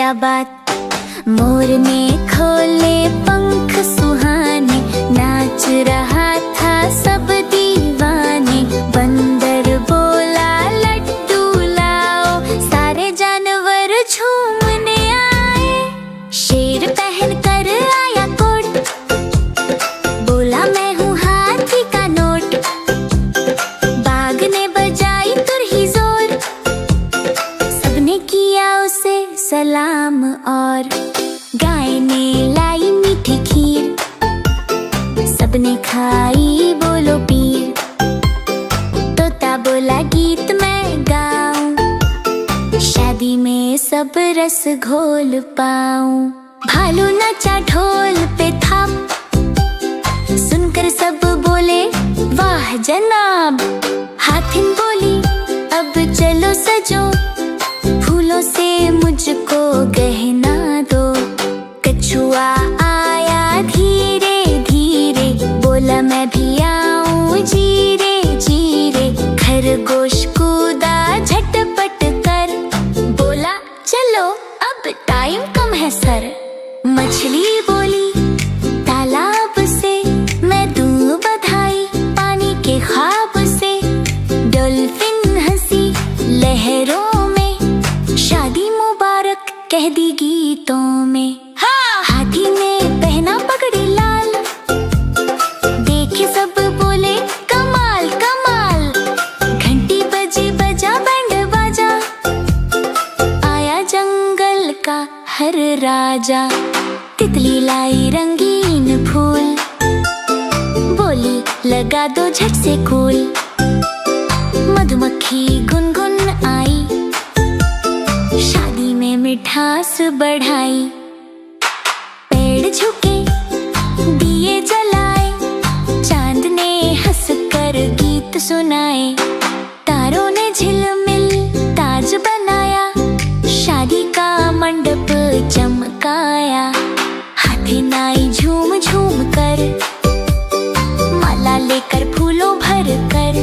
क्या बात। मोर ने खोले पंख सुहाने, नाच रहा था सब दीवाने। बंदर बोला लड्डू लाओ, सारे जानवर झूमने आए। शेर पहन कर आया कोट, बोला मैं हूँ हाथी का नोट। बाघ ने बजाई तुरही जोर, सबने किया उसे सलाम। और गाय ने लाई मीठी खीर, सबने खाई बोलो पीर। तोता बोला गीत मैं गाऊं, शादी में सब रस घोल पाऊं। भालू नचा ढोल पे थाप, सुनकर सब बोले वाह जनाब। हाथिन बोली अब चलो सजो, फूलों से मुझको गहना दो। कछुआ आया धीरे धीरे, बोला मैं भी आऊं जीरे जीरे। खरगोश कूदा झटपट कर, बोला चलो अब टाइम कम है सर। मछली बोली तालाब से मैं दूं बधाई, पानी के ख्वाब से। डॉल्फिन हंसी लहरों में, शादी मुबारक कह दी गीतों में। हाँ! हाथी ने पहना पगड़ी लाल, देखे सब बोले कमाल कमाल। घंटी बजी बजा बैंड बाजा, आया जंगल का हर राजा। तितली लाई रंगीन फूल, बोली लगा दो झट से कूल। मधुमक्खी गुनगुन आई, शादी में मिठास बढ़ाई। पेड़ झुके दिए जलाए, चांद ने हंसकर गीत सुनाए। तारों ने झिलमिल ताज बनाया, शादी का मंडप चमकाया। हाथी नाई झूम झूम कर, माला लेकर फूलों भर कर।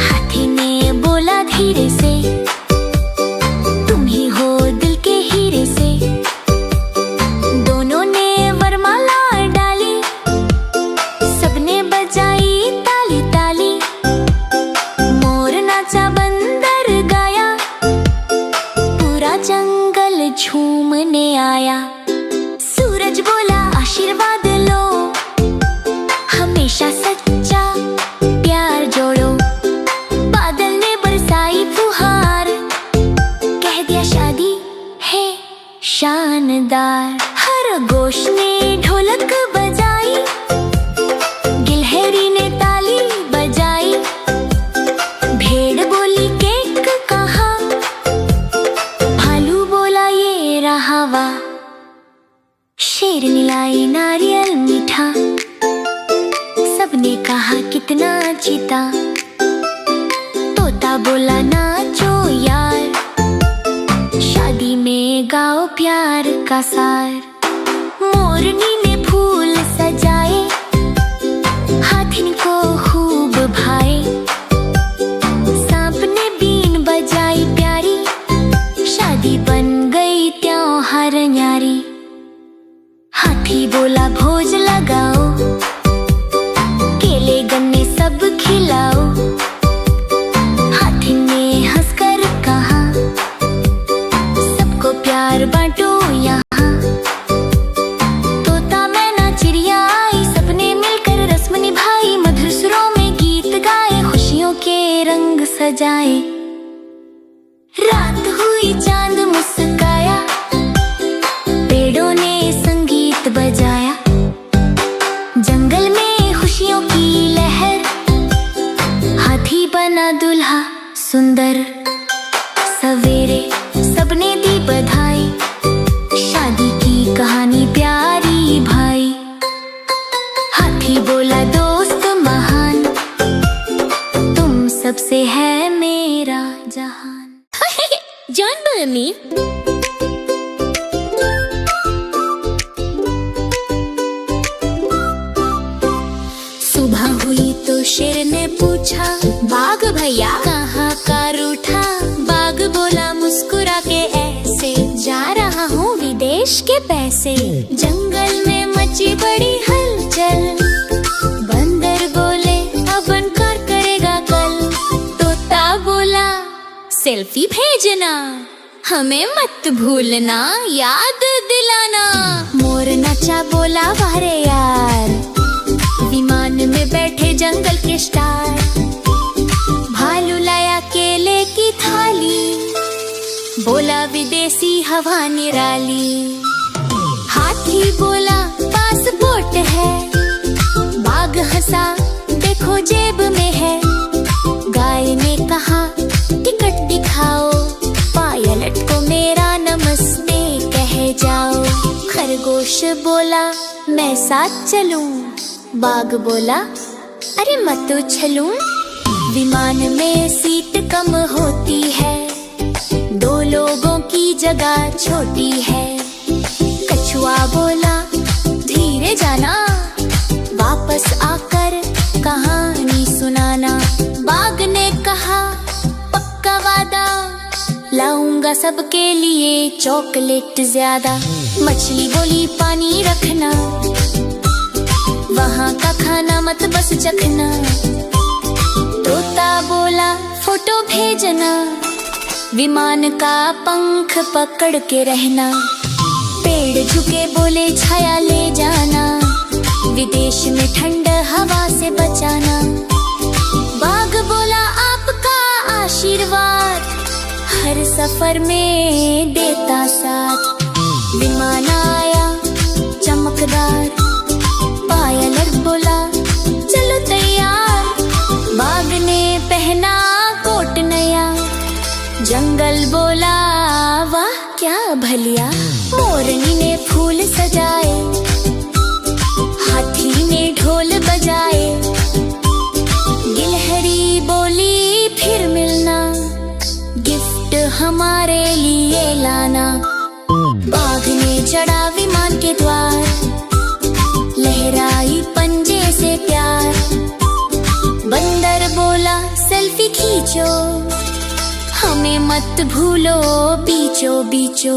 हाथी ने बोला धीरे से, तुम ही हो दिल के हीरे से। दोनों ने वरमाला डाली, सबने बजाई ताली ताली। मोर नाचा बंदर गाया, पूरा जंगल झूमने आया। सूरज बोला आशीर्वाद लो, हमेशा सच्चा प्यार जोड़ो। बादल ने बरसाई फुहार, कह दिया शादी है शानदार। खरगोश ने ढोलक बजाई, गिलहरी ने ताली बजाई। भेड़ बोली केक कहा, भालू बोला ये रहा वाह। शेर ने लाई नारियल मीठा, सबने कहा कितना जीता। तोता बोला नाचो यार, शादी में गाओ प्यार का सार। मोरनी ने फूल सजाए, हाथिन को खूब भाए। सांप ने बीन बजाई प्यारी, शादी बन गई त्योहार न्यारी। हाथी बोला भोज लगाओ, केले गन्ने सब खिलाओ। हाथी ने हंसकर कहा, सबको प्यार बांटो यहाँ। तोता मैना चिड़िया आई, सबने मिलकर रस्म निभाई। मधुर सुरों में गीत गाए, खुशियों के रंग सजाए। रात हुई चांद मुस्काया, पेड़ों ने संगीत बजाया। जंगल में खुशियों की लहर, हाथी बना दूल्हा सुंदर। सवेरे सबने दी बधाई, शादी की कहानी प्यारी भाई। हाथी बोला दोस्त महान, तुम सबसे है मेरा जहान। जॉन बर्मी। सुबह हुई तो शेर ने पूछा, बाघ भैया कहाँ का रूठा। बाघ बोला मुस्कुरा के ऐसे, जा के पैसे। जंगल में मची बड़ी हलचल, बंदर बोले अपन कार करेगा कल। तोता बोला सेल्फी भेजना, हमें मत भूलना, याद दिलाना। मोर नाचा बोला वारे यार, विमान में बैठे जंगल के स्टार। भालू लाया केले की थाली, बोला विदेशी हवा निराली। हाथी बोला पासपोर्ट है, बाघ हंसा देखो जेब में है। गाय ने कहा टिकट दिखाओ, पायलट को मेरा नमस्ते कह जाओ। खरगोश बोला मैं साथ चलूं, बाघ बोला अरे मत उछलूं। विमान में सीट कम होती है, 2 लोगों की जगह छोटी है। कछुआ बोला धीरे जाना, वापस आकर कहानी सुनाना। बाघ ने कहा पक्का वादा, लाऊंगा सबके लिए चॉकलेट ज्यादा। मछली बोली पानी रखना, वहाँ का खाना मत बस चखना। तोता बोला फोटो भेजना, विमान का पंख पकड़ के रहना। पेड़ झुके बोले छाया ले जाना, विदेश में ठंड हवा से बचाना। बाघ बोला आपका आशीर्वाद, हर सफर में देता साथ। विमान आया चमकदार, पायलट बोला चलो तैयार। बाघ ने पहना कोट नया, जंगल बोला वाह क्या भलिया। मोरनी ने फूल सजाए, हाथी ने ढोल बजाए। गिलहरी बोली फिर मिलना, गिफ्ट हमारे लिए लाना। बाघ ने चढ़ा विमान के द्वार, लहराई पंजे से प्यार। बंदर बोला सेल्फी खींचो, हमें मत भूलो बीचो बीचो।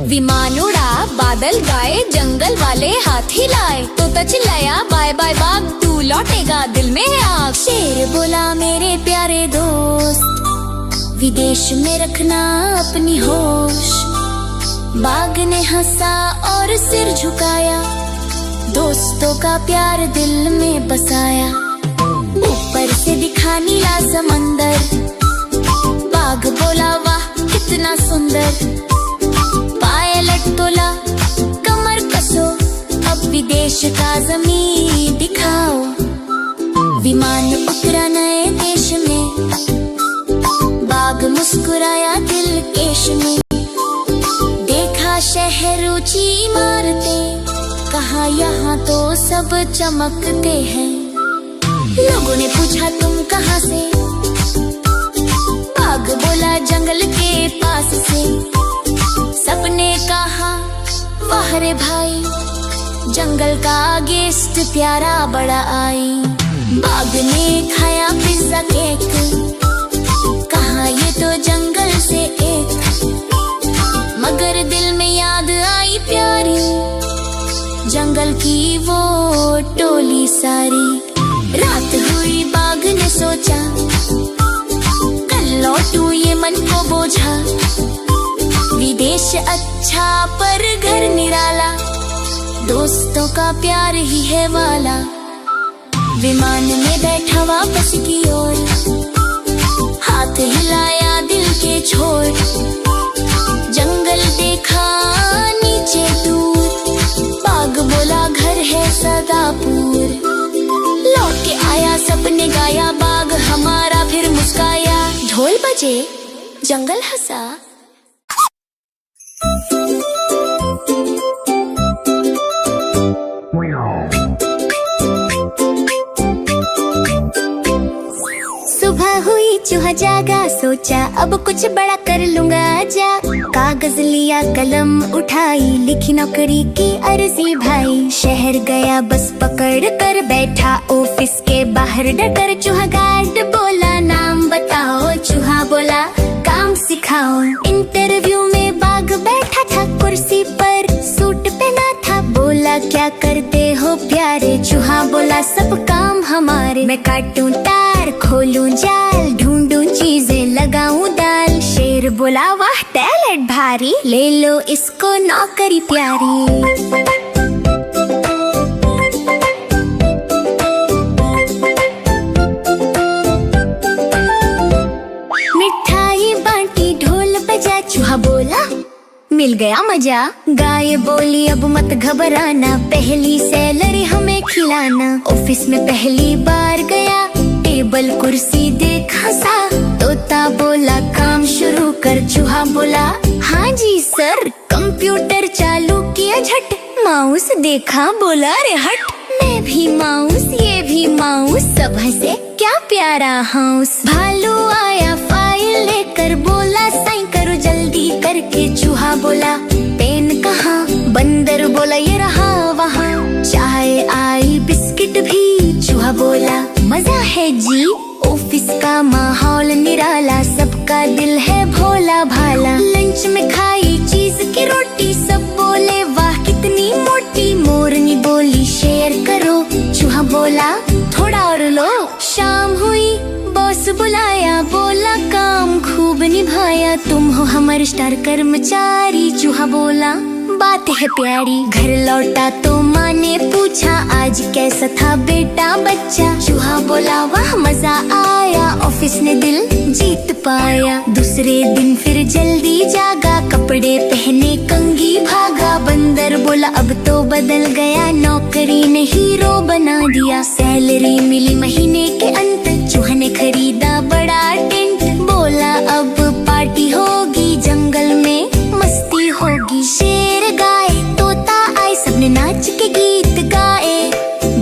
विमान उड़ा बादल गाए, जंगल वाले हाथी लाए। तोता चिल्लाया बाय बाय बाघ, तू लौटेगा दिल में है आग। शेर बोला मेरे प्यारे दोस्त, विदेश में रखना अपनी होश। बाघ ने हंसा और सिर झुकाया, दोस्तों का प्यार दिल में बसाया। ऊपर से दिखा नीला समंदर, बाघ बोला वाह कितना सुंदर। पायलट बोला कमर कसो, अब विदेश का ज़मीन दिखाओ। विमान उतरा नए देश में, बाघ मुस्कुराया दिल केश में। देखा शहर ऊंची इमारतें, कहा यहाँ तो सब चमकते हैं। लोगों ने पूछा तुम कहाँ से, बाघ बोला जंगल के पास से। सबने कहा वाह रे भाई, जंगल का गेस्ट प्यारा बड़ा आई। बाघ ने खाया पिज्जा केक, कहा ये तो जंगल से एक। मगर दिल में याद आई प्यारी, जंगल की वो टोली सारी। रात हुई बाघ ने सोचा, कल लौटूं ये मन को बोझा। विदेश अच्छा पर घर निराला, दोस्तों का प्यार ही है वाला। विमान में बैठा वापस की ओर, हाथ हिलाया दिल के छोर। जंगल देखा नीचे दूर, बाघ बोला घर है सदापुर। लौट के आया सपने गाया, बाघ हमारा फिर मुस्काया। ढोल बजे जंगल हंसा। सुबह हुई चूहा जागा, सोचा अब कुछ बड़ा कर लूंगा जा। कागज लिया कलम उठाई, लिखी नौकरी की अर्जी भाई। शहर गया बस पकड़ कर बैठा, ऑफिस के बाहर डर चूहा गार्ड बोला नाम बताओ। चूहा बोला काम सिखाओ। इंटरव्यू में बाघ बैठा था कुर्सी पर, सूट बोला क्या करते हो प्यारे, चूहा बोला सब काम हमारे। मैं काटूं तार, खोलूं जाल, ढूंढूं चीजें, लगाऊं दाल। शेर बोला वाह टैलेंट भारी, ले लो इसको नौकरी प्यारी। मिठाई बांटी, ढोल बजा, चूहा बोला मिल गया मजा। गाय बोली अब मत घबराना, पहली सैलरी हमें खिलाना। ऑफिस में पहली बार गया, टेबल कुर्सी देखा सा। तोता बोला काम शुरू कर, चूहा बोला हाँ जी सर। कंप्यूटर चालू किया झट, माउस देखा बोला रे हट। मैं भी माउस ये भी माउस, सब हंसे क्या प्यारा हाउस। भालू आया फाइल लेकर, बोला साइन करो जल्दी करके। चूहा बोला पेन कहाँ, बंदर बोला ये रहा वहाँ। चाय आई बिस्किट भी, चूहा बोला मजा है जी। ऑफिस का माहौल निराला, सबका दिल है भोला भाला। लंच में खाई चीज की रोटी, सब बोले वाह कितनी मोटी। मोरनी बोली शेयर करो, चूहा बोला थोड़ा और लो। शाम हुई बॉस बुलाया, बोला काम खूब निभाया। तुम हो हमारे स्टार कर्मचारी, चूहा बोला बात है प्यारी। घर लौटा तो माँ ने पूछा आज कैसा था बेटा बच्चा। चूहा बोला वाह मजा आया, ऑफिस ने दिल जीत पाया। दूसरे दिन फिर जल्दी जागा, कपड़े पहने कंघी भागा। बंदर बोला अब तो बदल गया, नौकरी ने हीरो बना दिया। सैलरी मिली महीने के अंत, चूहा ने खरीदा बड़ा टेंट। बोला अब पार्टी होगी, जंगल में मस्ती होगी। शेर गाय तोता आए, सबने नाच के गीत गाए।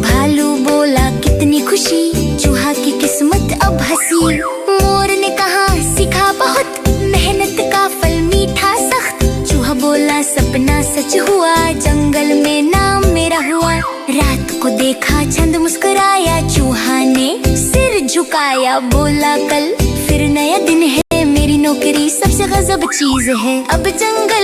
भालू बोला कितनी खुशी, चूहा की किस्मत अब हंसी। मोर ने कहा सीखा बहुत, मेहनत का फल मीठा सख्त। चूहा बोला सपना सच हुआ, जंगल में नाम मेरा हुआ। रात को देखा चंद मुस्कुराया, चूहा ने सिर झुकाया। बोला कल फिर नया दिन है, मेरी नौकरी सबसे गजब चीज है। अब जंगल